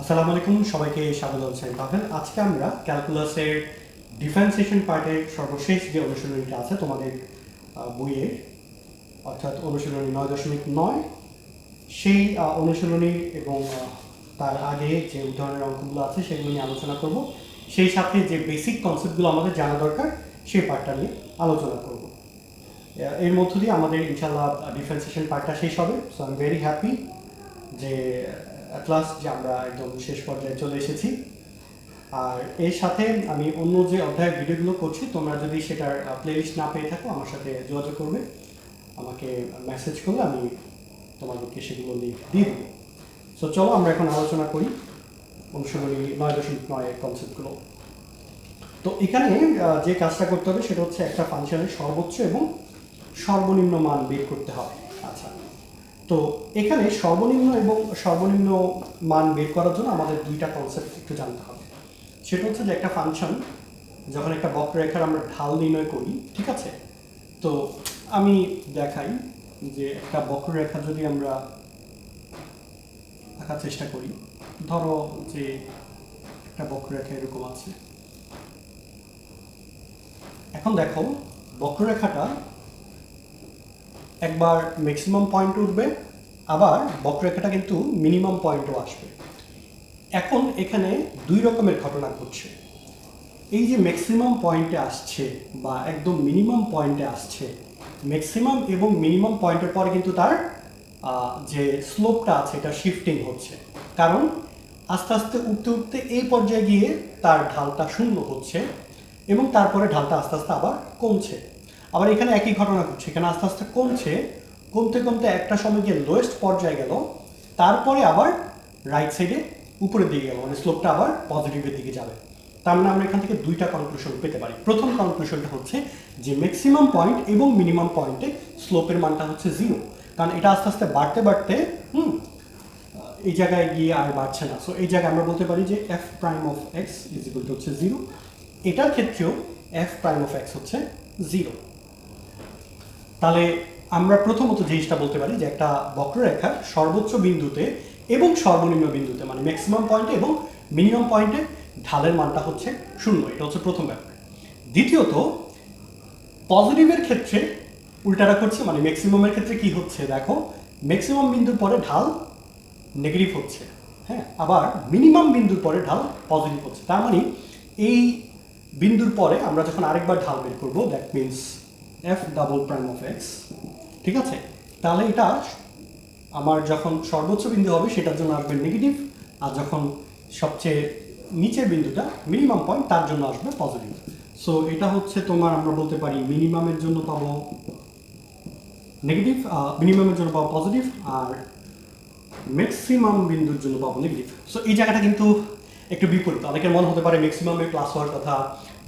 আসসালামু আলাইকুম, সবাইকে স্বাগত জানাচ্ছি পাভেল। আজকে আমরা ক্যালকুলাসের ডিফারেন্সিয়েশন পার্টের সর্বশেষ যে অনুশীলনীটা আছে তোমাদের বইয়ের, অর্থাৎ অনুশীলনী 9.9, সেই অনুশীলনীর এবং তার আগে যে উদাহরণের অঙ্কগুলো আছে সেগুলো নিয়ে আলোচনা করব। সেই সাথে যে বেসিক কনসেপ্টগুলো আমাদের জানা দরকার সেই পার্টটা নিয়ে আলোচনা করব। এর মধ্য দিয়ে আমাদের ইনশাআল্লাহ ডিফারেন্সিয়েশন পার্টটা শেষ হবে। So I am very happy যে অ্যাট লাস্ট যে আমরা একদম শেষ পর্যায়ে চলে এসেছি। আর এর সাথে আমি অন্য যে অধ্যায়ের ভিডিওগুলো করছি, তোমরা যদি সেটার প্লেলিস্ট না পেয়ে থাকো আমার সাথে যোগাযোগ করবে, আমাকে মেসেজ করলে আমি তোমাদেরকে সেগুলো লিঙ্ক দিয়ে দেবো। সো চলো আমরা এখন আলোচনা করি অনুশীলনী 9.9 কনসেপ্টগুলো। তো এখানে যে কাজটা করতে হবে সেটা হচ্ছে একটা ফাংশনের সর্বোচ্চ এবং সর্বনিম্ন মান বের করতে হবে। আচ্ছা, তো এখানে সর্বনিম্ন এবং সর্বনিম্ন মান বের করার জন্য আমাদের দুইটা কনসেপ্ট একটু জানতে হবে। সেটা হচ্ছে যে একটা ফাংশন যখন একটা বক্ররেখার আমরা ঢাল নির্ণয় করি, ঠিক আছে, তো আমি দেখাই যে একটা বক্ররেখা যদি আমরা আঁকার চেষ্টা করি, ধরো যে একটা বক্ররেখা এরকম আছে। এখন দেখো বক্ররেখাটা একবার ম্যাক্সিমাম পয়েন্ট উঠবে, আবার বক্ররেখাটা কিন্তু মিনিমাম পয়েন্টও আসবে। এখন এখানে দুই রকমের ঘটনা ঘটছে। এই যে ম্যাক্সিমাম পয়েন্টে আসছে বা একদম মিনিমাম পয়েন্টে আসছে, ম্যাক্সিমাম এবং মিনিমাম পয়েন্টের পরে কিন্তু তার যে স্লোপটা আছে এটা শিফটিং হচ্ছে, কারণ আস্তে আস্তে উঠতে উঠতে এই পর্যায়ে গিয়ে তার ঢালটা শূন্য হচ্ছে এবং তারপরে ঢালটা আস্তে আস্তে আবার কমছে। আবার এখানে একই ঘটনা ঘটছে, এখানে আস্তে আস্তে কমছে, কমতে কমতে একটা সময় গিয়ে লোয়েস্ট পর্যায়ে গেল, তারপরে আবার রাইট সাইডে উপরের দিকে গেল, মানে স্লোপটা আবার পজিটিভের দিকে যাবে। তার মানে আমরা এখান থেকে দুইটা কনক্লুশন পেতে পারি। প্রথম কনক্লুশনটা হচ্ছে যে ম্যাক্সিমাম পয়েন্ট এবং মিনিমাম পয়েন্টে স্লোপের মানটা হচ্ছে 0, কারণ এটা আস্তে আস্তে বাড়তে বাড়তে এই জায়গায় গিয়ে আর বাড়ছে না। সো এই জায়গায় আমরা বলতে পারি যে F prime of x is equal two হচ্ছে 0। এটার ক্ষেত্রেও এফ প্রাইম অফ এক্স হচ্ছে 0। তাহলে আমরা প্রথমত জিনিসটা বলতে পারি যে একটা বক্ররেখার সর্বোচ্চ বিন্দুতে এবং সর্বনিম্ন বিন্দুতে, মানে ম্যাক্সিমাম পয়েন্টে এবং মিনিমাম পয়েন্টে ঢালের মানটা হচ্ছে 0। এটা হচ্ছে প্রথম ব্যাপার। দ্বিতীয়ত, পজিটিভের ক্ষেত্রে উল্টাটা করছে, মানে ম্যাক্সিমামের ক্ষেত্রে কি হচ্ছে দেখো, ম্যাক্সিমাম বিন্দুর পরে ঢাল নেগেটিভ হচ্ছে, হ্যাঁ, আবার মিনিমাম বিন্দুর পরে ঢাল পজিটিভ হচ্ছে। তার মানে এই বিন্দুর পরে আমরা যখন আরেকবার ঢাল বের করবো, that means F double prime of x, ঠিক আছে, তাহলে এটা আমার যখন সর্বোচ্চ বিন্দু হবে সেটার জন্য আসবে নেগেটিভ, আর যখন সবচেয়ে নিচের বিন্দুটা মিনিমাম পয়েন্ট তার জন্য আসবে পজিটিভ। সো এটা হচ্ছে তোমার, আমরা বলতে পারি মিনিমামের জন্য পাবো নেগেটিভ, মিনিমামের জন্য পাবো পজিটিভ, আর ম্যাক্সিমাম বিন্দুর জন্য পাবো নেগেটিভ। সো এই জায়গাটা কিন্তু একটু বিপরীত। অনেকের মনে হতে পারে ম্যাক্সিমামে প্লাস হওয়ার কথা,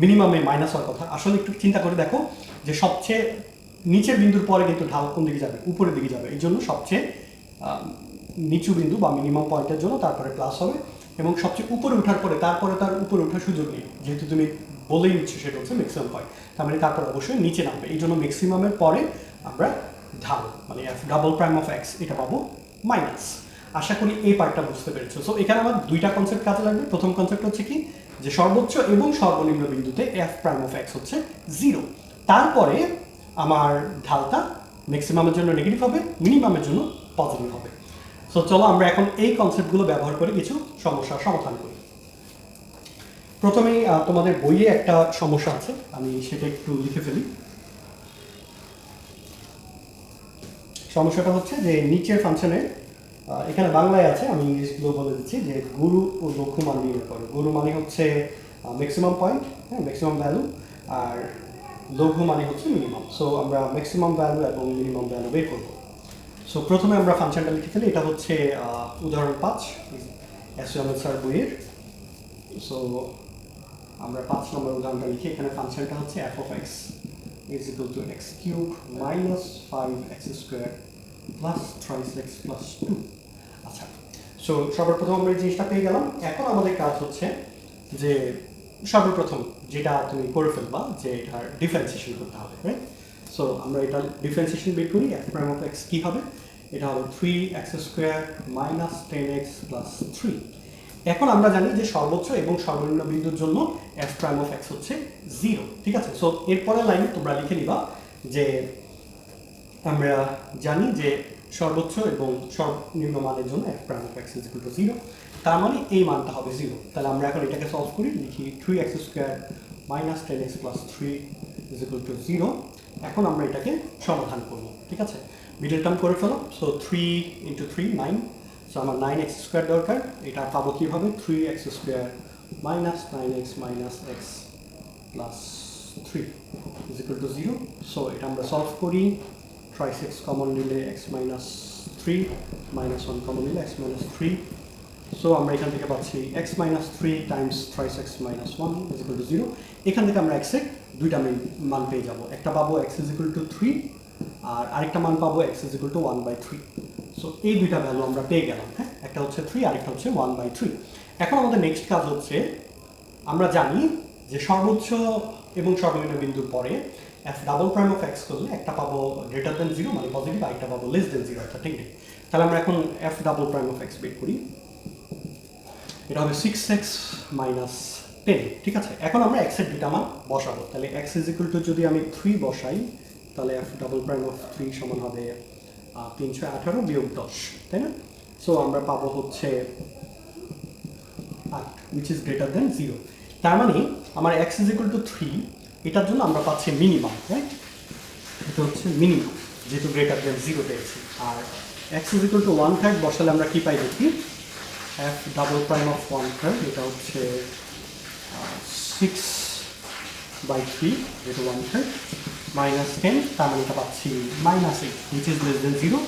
মিনিমামে মাইনাস হওয়ার কথা। আসলে একটু চিন্তা করে দেখো যে সবচেয়ে নিচের বিন্দুর পরে কিন্তু ঢাল কোন দিকে যাবে, উপরের দিকে যাবে। এই জন্য সবচেয়ে নিচু বিন্দু বা মিনিমাম পয়েন্টের জন্য তারপরে প্লাস হবে, এবং সবচেয়ে উপরে ওঠার পরে তারপরে তার উপরে ওঠার সুযোগ নেই, যেহেতু তুমি বলেই নিচ্ছ সেটা হচ্ছে ম্যাক্সিমাম পয়েন্ট, তার মানে তারপর অবশ্যই নিচে নামবে। এই জন্য ম্যাক্সিমামের পরে আমরা ঢাল মানে F double prime of x এটা পাবো মাইনাস। আশা করি এই পার্টটা বুঝতে পেরেছো। সো এখানে আমার দুইটা কনসেপ্ট কাজে লাগবে। প্রথম কনসেপ্ট হচ্ছে কি, যে সর্বোচ্চ এবং সর্বনিম্ন বিন্দুতে এফ প্রাইম অফ এক্স হচ্ছে 0, তারপরে আমার ঢালটা ম্যাক্সিমামের জন্য নেগেটিভ হবে, মিনিমামের জন্য পজিটিভ হবে। সো চলো আমরা এখন এই কনসেপ্টগুলো ব্যবহার করে কিছু সমস্যার সমাধান করি। প্রথমেই তোমাদের বইয়ে একটা সমস্যা আছে, আমি সেটা একটু লিখে ফেলি। সমস্যাটা হচ্ছে যে নিচের ফাংশনে, এখানে বাংলায় আছে, আমি ইংলিশগুলো বলে দিচ্ছি, যে গুরু ও লঘু মান নির্ণয় করো। গুরু মানে হচ্ছে ম্যাক্সিমাম পয়েন্ট, হ্যাঁ, ম্যাক্সিমাম ভ্যালু, আর লঘু মানে হচ্ছে মিনিমাম। সো আমরা ম্যাক্সিমাম ভ্যালু এবং মিনিমাম ভ্যালু বের করবো। সো প্রথমে আমরা ফাংশনটা লিখে ফেলি। এটা হচ্ছে উদাহরণ 5 স্যার বইয়ের। সো আমরা 5 নম্বর উদাহরণটা লিখি। এখানে ফাংশনটা হচ্ছে F of x is equal two x cube minus 5x square plus 3x plus 2। আচ্ছা, সো সর্বপ্রথম আমরা এই জিনিসটা পেয়ে গেলাম। এখন আমাদের কাজ হচ্ছে যে সর্বপ্রথম যেটা তুমি করে ফেলবা, যে এটার ডিফারেন্সিয়েশন করতে হবে, রাইট? সো আমরা এটা ডিফারেন্সিয়েশন বের করি। এফ প্রাইম অফ এক্স কী হবে, এটা হবে 3x square minus 10x plus 3। এখন আমরা জানি যে সর্বোচ্চ এবং সর্বনিম্ন বিন্দুর জন্য এফ প্রাইম অফ এক্স হচ্ছে 0, ঠিক আছে। সো এরপরের লাইনে তোমরা লিখে নিবা যে আমরা জানি যে সর্বোচ্চ এবং সর্বনিম্ন মানের জন্য F prime of x is equal two 0, তার মানে এই মানটা হবে 0। তাহলে আমরা এখন এটাকে সলভ করি, লিখি 3x square minus 10x plus 3 is equal two 0। এখন আমরা এটাকে সমাধান করব, ঠিক আছে। মিডল টার্ম করে ফেলো। সো 3 ইন্টু 3 9, সো আমার 9x স্কোয়ার দরকার। এটা পাবো কীভাবে, 3x square minus 9x minus x plus 3 is equal two 0। So এটা আমরা সলভ করি, thrice x কমন নিলে x মাইনাস 3 মাইনাস 1 কমন নিলে x মাইনাস 3। সো আমরা এখান থেকে পাচ্ছি x minus 3 Times thrice x minus 1 is equal two 0। এখান থেকে আমরা x এর দুইটা মান পেয়ে যাব, একটা পাবো x ইজ ইকুয়াল টু 3 আর আরেকটা মান পাবো x is equal two 1/3। So এই দুইটা ভ্যালু আমরা পেয়ে গেলাম, হ্যাঁ, একটা হচ্ছে 3 আরেকটা হচ্ছে 1/3। এখন আমাদের নেক্সট কাজ হচ্ছে, আমরা জানি যে সর্বোচ্চ এবং সর্বনিম্ন বিন্দুর পরে F double prime of x করলে একটা পাবো গ্রেটার দেন 0 মানে পজিটিভ, আর একটা পাবো লেস দেন 0 অর্থাৎ নেগেটিভ। তাহলে আমরা এখন F double prime of x বের করি, এটা হবে 6x মাইনাস 10, ঠিক আছে। এখন আমরা x এর দুইটা মান বসাবো, তাহলে x ইজ ইকুয়াল টু যদি আমি 3 বসাই তাহলে এফ ডাবল প্রাইম অফ 3 সমান হবে 318 বিয়োগ 10, তাই না। সো আমরা পাবো হচ্ছে 8 which is greater than 0। তার মানে আমার x ইজ ইকুয়াল টু 3, এটার জন্য আমরা পাচ্ছি মিনিমাম, রাইট, এটা হচ্ছে মিনিমাম যেহেতু গ্রেটার দেন 0 পেয়েছি। আর x ইজ ইকুয়াল টু 1/3 বসালে আমরা কি পাই দেখি, f ডাবল প্রাইম অফ 1/3, এটা হচ্ছে 6/3 যেটা 1/3 মাইনাস 10, তার মানে এটা পাচ্ছি minus 8 which is less than 0,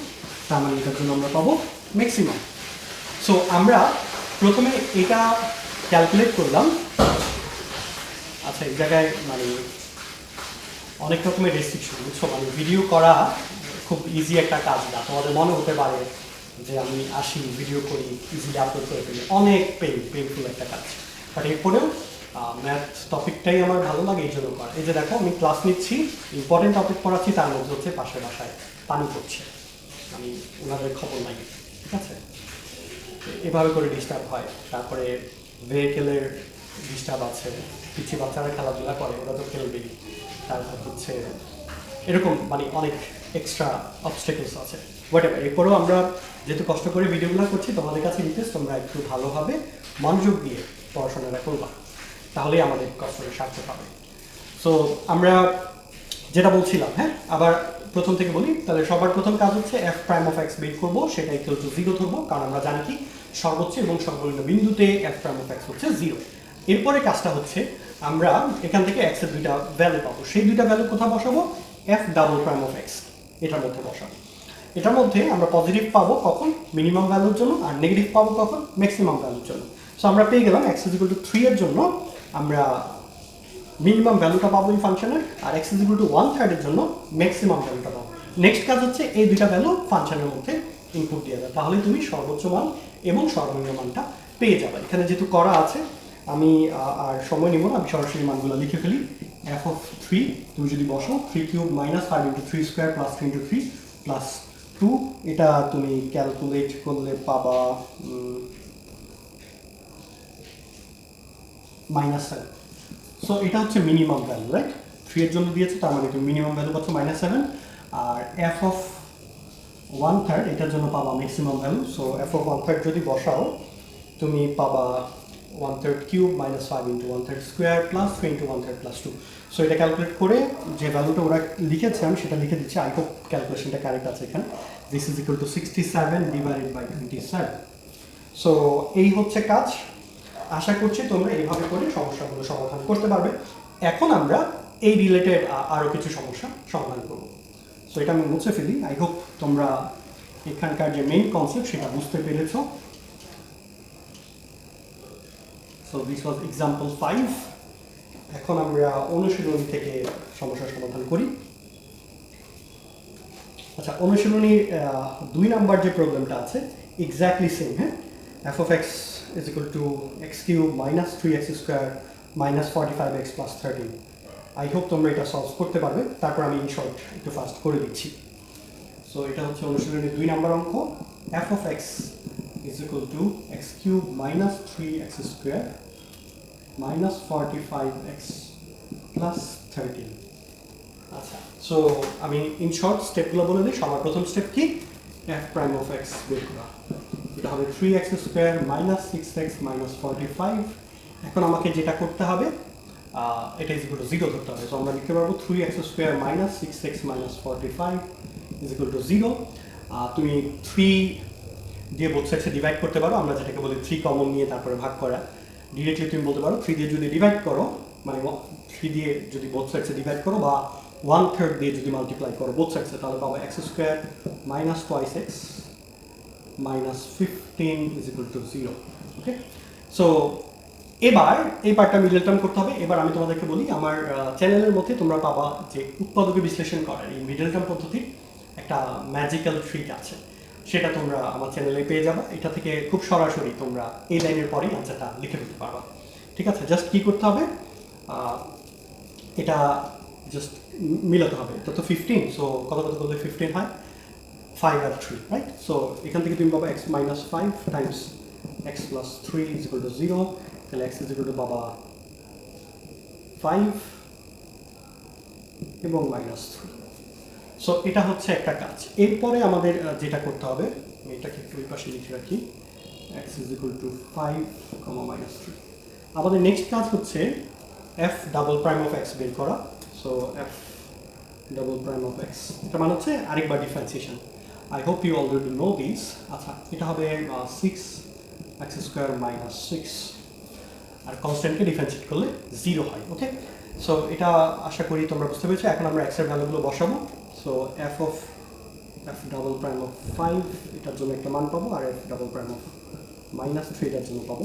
তার মানে এটার জন্য আমরা পাবো ম্যাক্সিমাম। সো আমরা প্রথমে এটা ক্যালকুলেট করলাম। আচ্ছা, এই জায়গায় মানে অনেক রকমের রেস্ট্রিকশন, বুঝছো, মানে ভিডিও করা খুব ইজি একটা কাজ না। তোমাদের মনে হতে পারে যে আমি আসি ভিডিও করি ইজিলি আপলোড করে ফেলি, অনেক পেইনফুল একটা কাজ। বাট এরপরেও ম্যাথ টপিকটাই আমার ভালো লাগে এই জন্য করা। এই যে দেখো, আমি ক্লাস নিচ্ছি, ইম্পর্টেন্ট টপিক পড়াচ্ছি, তার মধ্যে হচ্ছে পাশের বাসায় পানি পড়ছে, আমি ওনাদের খবর নাই, ঠিক আছে। এভাবে করে ডিস্টার্ব হয়। তারপরে ভেহিকেলের ডিস্টার্ব আছে, পিছিয়ে বাচ্চারা খেলাধুলা করে, ওরা তো খেলবেই। তারপর হচ্ছে এরকম মানে অনেক এক্সট্রা অবস্টেকলস আছে, হোয়াট এভার। এরপরেও আমরা যেহেতু কষ্ট করে ভিডিওগুলো করছি, তোমাদের কাছে রিকোয়েস্ট তোমরা একটু ভালোভাবে মনোযোগ দিয়ে পড়াশোনাটা করবা, তাহলেই আমাদের কষ্টটা সার্থক হবে। সো আমরা যেটা বলছিলাম, হ্যাঁ, আবার প্রথম থেকে বলি। তাহলে সবার প্রথম কাজ হচ্ছে এফ প্রাইম অফ এক্স বের করবো, সেটা ইকুয়াল টু 0 ধরবো, কারণ আমরা জানি কি সর্বোচ্চ এবং সর্বনিম্ন বিন্দুতে এফ প্রাইম অফ এক্স হচ্ছে 0। এরপরে কাজটা হচ্ছে আমরা এখান থেকে এক্স এর দুইটা ভ্যালু পাবো, সেই দুইটা ভ্যালু কোথায় বসাবো, F double prime of x এটার মধ্যে বসাবো। এটার মধ্যে আমরা পজিটিভ পাবো কখন, মিনিমাম ভ্যালুর জন্য, আর নেগেটিভ পাবো কখন, ম্যাক্সিমাম ভ্যালুর জন্য। সো আমরা পেয়ে গেলাম এক্স ইজ ইকুয়াল টু 3 এর জন্য আমরা মিনিমাম ভ্যালুটা পাবো এই ফাংশনের, আর এক্স ইজ ইকুয়াল টু 1/3 এর জন্য ম্যাক্সিমাম ভ্যালুটা পাবো। নেক্সট কাজ হচ্ছে এই দুইটা ভ্যালু ফাংশনের মধ্যে ইনপুট দিয়ে দেবে, তাহলে তুমি সর্বোচ্চ মান এবং সর্বনিম্ন মানটা পেয়ে যাবে। এখানে যেহেতু করা আছে, আমি আর সময় নিব না, আমি সরাসরি মানগুলো লিখে ফেলি। এফ অফ 3 তুমি যদি বসো, 3 cube minus 5 into 3 square plus 3 into 3 plus 2, এটা তুমি ক্যালকুলেট করলে পাবা -7। সো এটা হচ্ছে মিনিমাম ভ্যালু, রাইট, 3 এর জন্য দিয়েছে, তার মানে তুমি মিনিমাম ভ্যালু পাচ্ছ -7। আর এফ অফ 1/3 এটার জন্য পাবা maximum value. So F of 1/3 যদি বসাও তুমি পাবা 1/3 cube minus 5 into 1/3 square plus 3 into 1/3 plus 2। So এটা ক্যালকুলেট করে যে ভ্যালুটা ওরা লিখেছে আমি সেটা লিখে দিচ্ছি, আই হোপ ক্যালকুলেশনটা কারেক্ট আছে এখানে। This is equal to 67 divided by 27। So এই হচ্ছে কাজ। আশা করছি তোমরা এইভাবে করে সমস্যাগুলো সমাধান করতে পারবে। এখন আমরা এই রিলেটেড আরও কিছু সমস্যা সমাধান করব। সো এটা আমি মুছে ফেলি। আই হোপ তোমরা এখানকার যে মেইন কনসেপ্ট সেটা বুঝতে পেরেছো। So this was example 5। এখন আমরা অনুশীলনী থেকে সমস্যার সমাধান করি। আচ্ছা, অনুশীলনীর 2 নাম্বার যে প্রবলেমটা আছে এক্স্যাক্টলি সেম, হ্যাঁ, F of x is equal to x cube minus 3x square minus 45x plus 13. I hope তোমরা এটা সলভ করতে পারবে। তারপর আমি ইন শর্ট একটু ফাস্ট করে দিচ্ছি। সো এটা হচ্ছে অনুশীলনের 2 নাম্বার অঙ্ক। f of x is equal to x cube minus 3x square minus 45x plus 13. আচ্ছা, সো আমি ইন শর্ট স্টেপগুলো বলে দিই। সবার প্রথম স্টেপ কি? f প্রাইম অফ x বের করা। এটা হবে 3x square minus 6x minus 45। এখন আমাকে যেটা করতে হবে এটা ইজ ইকুয়াল টু 0 ধরতে হবে। সো আমরা লিখতে পারবো 3x square minus 6x minus 45 is equal two 0। তুমি 3 দিয়ে বোথ সাইডসে ডিভাইড করতে পারো, আমরা যেটাকে বলি 3 কমন নিয়ে তারপরে ভাগ করা। ডিরেক্টলি তুমি বলতে পারো 3 দিয়ে যদি ডিভাইড করো, মানে 3 দিয়ে যদি বোথ সাইডসে ডিভাইড করো বা 1/3 দিয়ে যদি মাল্টিপ্লাই করো বোথ সাইডসে, তাহলে পাবো x square minus twice x minus 15 is equal two 0। Okay, so এবার এই পার্টটা মিডল টার্ম করতে হবে। এবার আমি তোমাদেরকে বলি, আমার চ্যানেলের মধ্যে তোমরা পাবা যে উৎপাদকে বিশ্লেষণ করার এই মিডল টার্ম পদ্ধতির একটা ম্যাজিক্যাল ট্রিক আছে, সেটা তোমরা আমার চ্যানেলে পেয়ে যাবে। এটা থেকে খুব সরাসরি তোমরা এই লাইনের পরেই আনসারটা লিখে ফেলতে পারবা। ঠিক আছে, জাস্ট কি করতে হবে, এটা জাস্ট মিলাতে হবে। এটা তো 15, সো কত কত করলে 15 হয়, 5 আর 3, রাইট? সো এখান থেকে তুমি পাবা x minus 5 Times x plus 3 is equal two 0। তাহলে x ইজ ইকুয়াল টু পাবা 5 এবং মাইনাস 3। সো এটা হচ্ছে একটা কাজ। এরপরে আমাদের যেটা করতে হবে, আমি এটাকে একটু ওই পাশে লিখে রাখি, x is equal to 5, minus 3। আমাদের নেক্সট কাজ হচ্ছে f double prime of x বের করা। So f double prime of x, এটা মানে হচ্ছে আরেকবার differentiation. I hope you already know this. আচ্ছা, এটা হবে 6x স্কোয়ার মাইনাস 6, আর কনস্ট্যান্টকে ডিফারেন্সিয়েট করলে 0 হয়। ওকে, সো এটা আশা করি তোমরা বুঝতে পেরেছো। এখন আমরা x এর ভ্যালুগুলো বসাবো। So f double prime of 5 এটার জন্য একটা মান পাবো, আর f double prime of minus 3 এটার জন্য পাবো।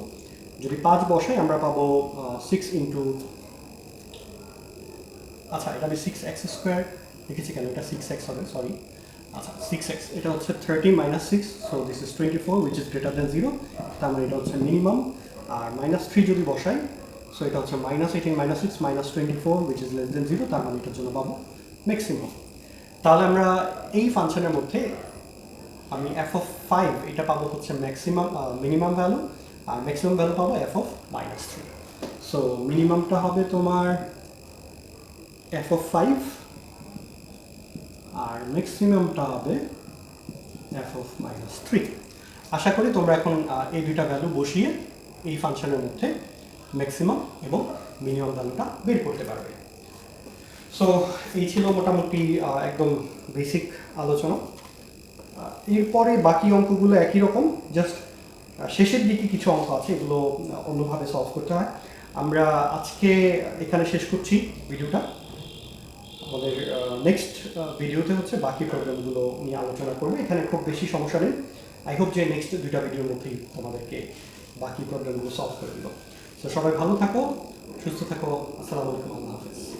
যদি 5 বসাই আমরা পাবো 6 ইন্টু, আচ্ছা এটা আমি 6x স্কোয়ার লিখেছি কেন, এটা 6x হবে, সরি। আচ্ছা 6x, এটা হচ্ছে 30 minus 6, so this is 24 which is greater than 0, তার মানে এটা হচ্ছে মিনিমাম। আর মাইনাস 3 যদি বসাই, সো এটা হচ্ছে minus 18 minus 6 minus 24 which is less than 0, তার মানে এটার জন্য পাবো ম্যাক্সিমাম। তাহলে আমরা এই ফাংশনের মধ্যে আমি f অফ 5 এটা পাবো হচ্ছে ম্যাক্সিমাম মিনিমাম ভ্যালু, আর ম্যাক্সিমাম ভ্যালু পাবো f অফ মাইনাস 3। সো মিনিমামটা হবে তোমার f অফ 5 আর ম্যাক্সিমামটা হবে f অফ মাইনাস 3। আশা করি তোমরা এখন এই দুইটা ভ্যালু বসিয়ে এই ফাংশনের মধ্যে ম্যাক্সিমাম এবং মিনিমাম ভ্যালুটা বের করতে পারবে। সো এই ছিল মোটামুটি একদম বেসিক আলোচনা। এরপরে বাকি অঙ্কগুলো একই রকম, জাস্ট শেষের দিকে কিছু অঙ্ক আছে, এগুলো অন্যভাবে সলভ করতে হয়। আমরা আজকে এখানে শেষ করছি ভিডিওটা। আমাদের নেক্সট ভিডিওতে হচ্ছে বাকি প্রবলেমগুলো নিয়ে আলোচনা করবে। এখানে খুব বেশি সমস্যা নেই। আই হোপ যে নেক্সট দুইটা ভিডিওর মধ্যেই তোমাদেরকে বাকি প্রবলেমগুলো সলভ করে দিল। তো সবাই ভালো থাকো, সুস্থ থাকো। আসসালামু আলাইকুম, আল্লাহ হাফেজ।